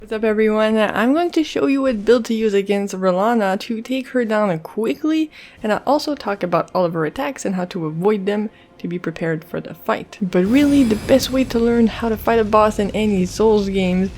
What's up everyone, I'm going to show you what build to use against Rellana to take her down quickly, and I'll also talk about all of her attacks and how to avoid them to be prepared for the fight. But really, the best way to learn how to fight a boss in any Souls games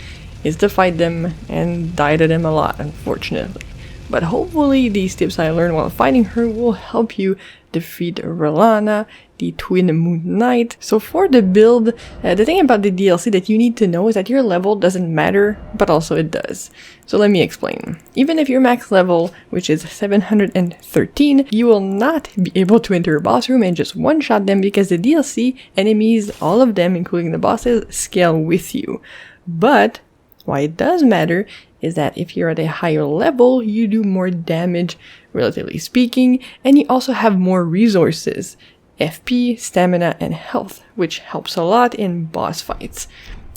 is to fight them and die to them a lot, unfortunately. But hopefully these tips I learned while fighting her will help you defeat Rellana, the Twin Moon Knight. So for the build, the thing about the DLC that you need to know is that your level doesn't matter, but also it does. So let me explain. Even if your max level, which is 713, you will not be able to enter a boss room and just one-shot them because the DLC enemies, all of them, including the bosses, scale with you. But why it does matter is that if you're at a higher level, you do more damage, relatively speaking, and you also have more resources, FP, stamina, and health, which helps a lot in boss fights.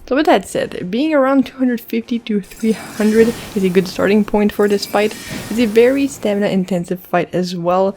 So with that said, being around 250 to 300 is a good starting point for this fight. It's a very stamina intensive fight as well.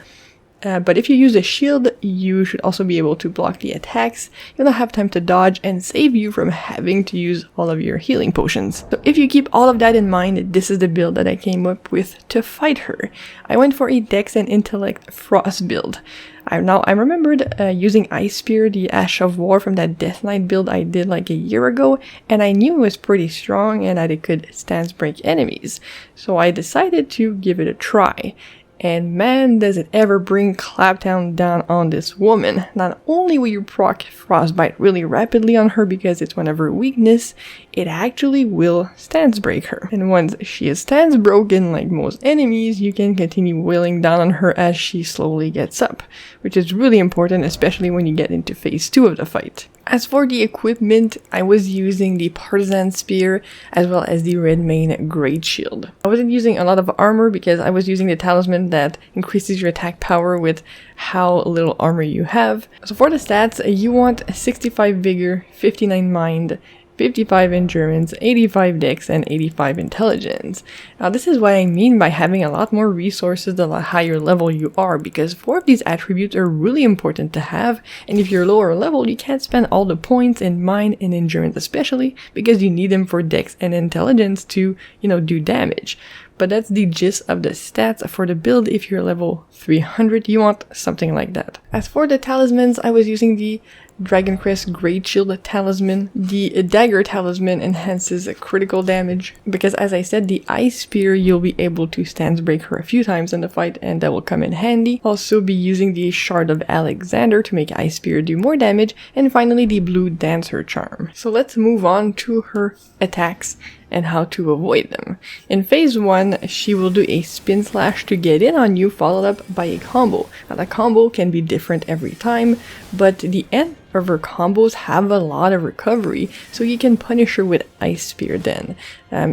But if you use a shield, you should also be able to block the attacks. You'll not have time to dodge and save you from having to use all of your healing potions. So if you keep all of that in mind, this is the build that I came up with to fight her. I went for a Dex and Intellect Frost build. I remembered using Ice Spear, the Ash of War from that Death Knight build I did like a year ago, and I knew it was pretty strong and that it could stance break enemies. So I decided to give it a try. And man, does it ever bring Clapdown down on this woman. Not only will you proc Frostbite really rapidly on her because it's one of her weakness, it actually will stance break her. And once she is stance broken, like most enemies, you can continue wailing down on her as she slowly gets up, which is really important, especially when you get into phase 2 of the fight. As for the equipment, I was using the Partisan Spear as well as the Redmane Great Shield. I wasn't using a lot of armor because I was using the Talisman that increases your attack power with how little armor you have. So for the stats, you want 65 Vigor, 59 Mind, 55 Endurance, 85 Dex, and 85 Intelligence. Now this is what I mean by having a lot more resources the higher level you are, because 4 of these attributes are really important to have, and if you're lower level, you can't spend all the points in Mind and Endurance especially, because you need them for Dex and Intelligence to, do damage. But that's the gist of the stats for the build. If you're level 300, you want something like that. As for the talismans, I was using the Dragon Crest Great Shield Talisman. The Dagger Talisman enhances critical damage, because as I said, the Ice Spear, you'll be able to stance break her a few times in the fight, and that will come in handy. Also be using the Shard of Alexander to make Ice Spear do more damage, and finally the Blue Dancer Charm. So let's move on to her attacks and how to avoid them. In phase 1, she will do a spin slash to get in on you, followed up by a combo. Now the combo can be different every time, but the end of her combos have a lot of recovery, so you can punish her with Ice Spear then.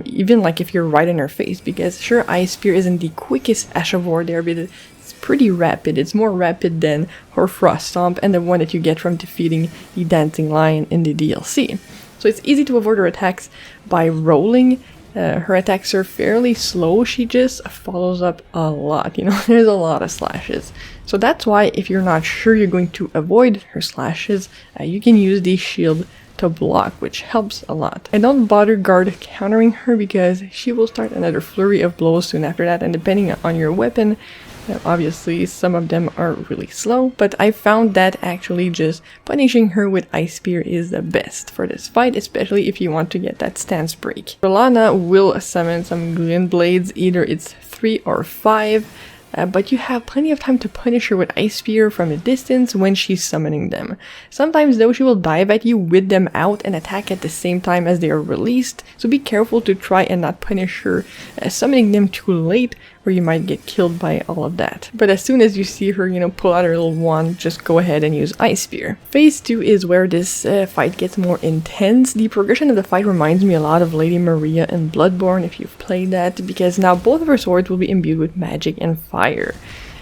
Even like if you're right in her face, because sure, Ice Spear isn't the quickest Ash of War there, but it's pretty rapid. It's more rapid than her Frost Stomp and the one that you get from defeating the Dancing Lion in the DLC. So it's easy to avoid her attacks by rolling. Her attacks are fairly slow, she just follows up a lot, there's a lot of slashes. So that's why if you're not sure you're going to avoid her slashes, you can use the shield to block, which helps a lot. I don't bother guard countering her because she will start another flurry of blows soon after that, and depending on your weapon, obviously some of them are really slow, but I found that actually just punishing her with Ice Spear is the best for this fight, especially if you want to get that stance break. Rellana will summon some Glint Blades, either it's 3 or 5, but you have plenty of time to punish her with Ice Spear from a distance when she's summoning them. Sometimes though, she will dive at you with them out and attack at the same time as they are released, so be careful to try and not punish her summoning them too late, or you might get killed by all of that. But as soon as you see her, pull out her little wand, just go ahead and use Ice Spear. Phase 2 is where this fight gets more intense. The progression of the fight reminds me a lot of Lady Maria in Bloodborne, if you've played that, because now both of her swords will be imbued with magic and fire,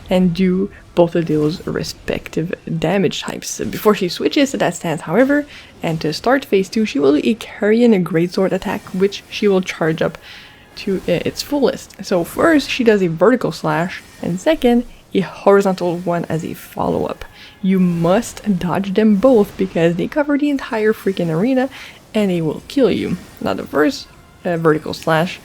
and do both of those respective damage types. Before she switches to that stance, however, and to start phase 2, she will do a Carrion Greatsword attack, which she will charge up to its fullest. So first she does a vertical slash, and second a horizontal one as a follow-up. You must dodge them both because they cover the entire freaking arena and they will kill you. Now the first vertical slash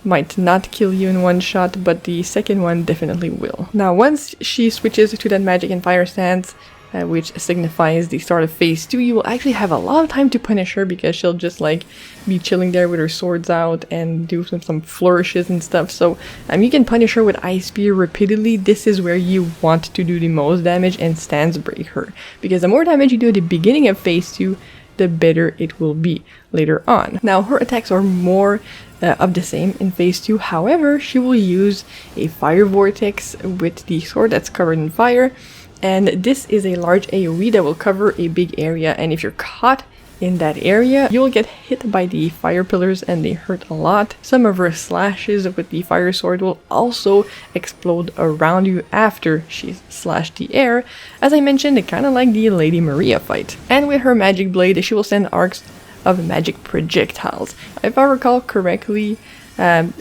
might not kill you in one shot, but the second one definitely will. Now once she switches to that magic and fire stance, which signifies the start of phase 2, you will actually have a lot of time to punish her, because she'll just like be chilling there with her swords out and do some flourishes and stuff. So you can punish her with Ice Spear repeatedly. This is where you want to do the most damage and stance break her, because the more damage you do at the beginning of phase 2, the better it will be later on. Now her attacks are more of the same in phase 2, however she will use a fire vortex with the sword that's covered in fire. And this is a large AoE that will cover a big area, and if you're caught in that area, you'll get hit by the fire pillars and they hurt a lot. Some of her slashes with the fire sword will also explode around you after she's slashed the air. As I mentioned, kind of like the Lady Maria fight. And with her magic blade, she will send arcs of magic projectiles. If I recall correctly,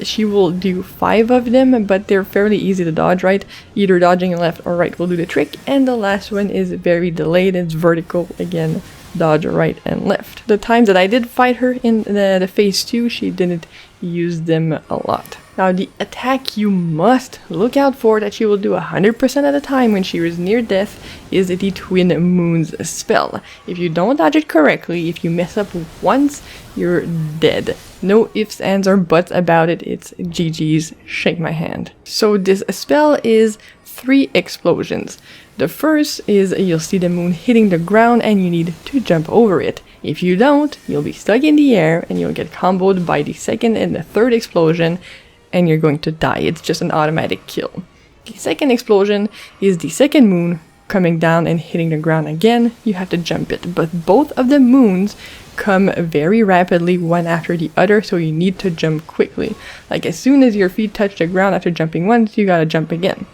she will do 5 of them, but they're fairly easy to dodge, right? Either dodging left or right will do the trick, and the last one is very delayed. It's vertical, again, dodge right and left. The times that I did fight her in the phase 2, she didn't use them a lot. Now the attack you must look out for that she will do 100% of the time when she is near death is the Twin Moons spell. If you don't dodge it correctly, if you mess up once, you're dead. No ifs, ands, or buts about it. It's GG's, shake my hand. So this spell is 3 explosions. The first is you'll see the moon hitting the ground and you need to jump over it. If you don't, you'll be stuck in the air and you'll get comboed by the second and the third explosion and you're going to die. It's just an automatic kill. The second explosion is the second moon coming down and hitting the ground again. You have to jump it, but both of the moons come very rapidly one after the other, so you need to jump quickly. Like as soon as your feet touch the ground after jumping once, you gotta jump again.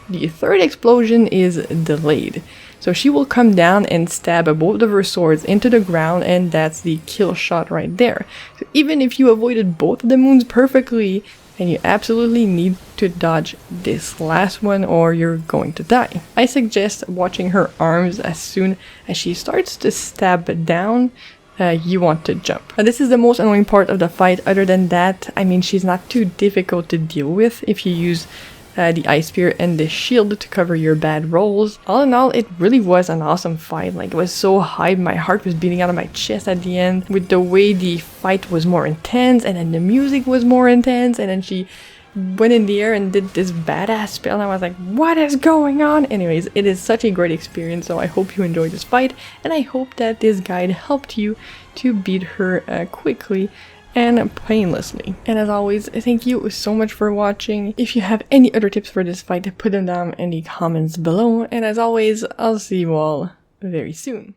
The third explosion is delayed. So she will come down and stab both of her swords into the ground, and that's the kill shot right there. So even if you avoided both of the moons perfectly, then you absolutely need to dodge this last one or you're going to die. I suggest watching her arms. As soon as she starts to stab down, you want to jump. This is the most annoying part of the fight. Other than that, I mean, she's not too difficult to deal with if you use the Ice Spear and the shield to cover your bad rolls. All in all, it really was an awesome fight. Like, it was so hyped, my heart was beating out of my chest at the end with the way the fight was more intense, and then the music was more intense, and then she went in the air and did this badass spell, and I was like, what is going on? Anyways, it is such a great experience, so I hope you enjoyed this fight, and I hope that this guide helped you to beat her quickly and painlessly. And as always, thank you so much for watching. If you have any other tips for this fight, put them down in the comments below, and as always, I'll see you all very soon.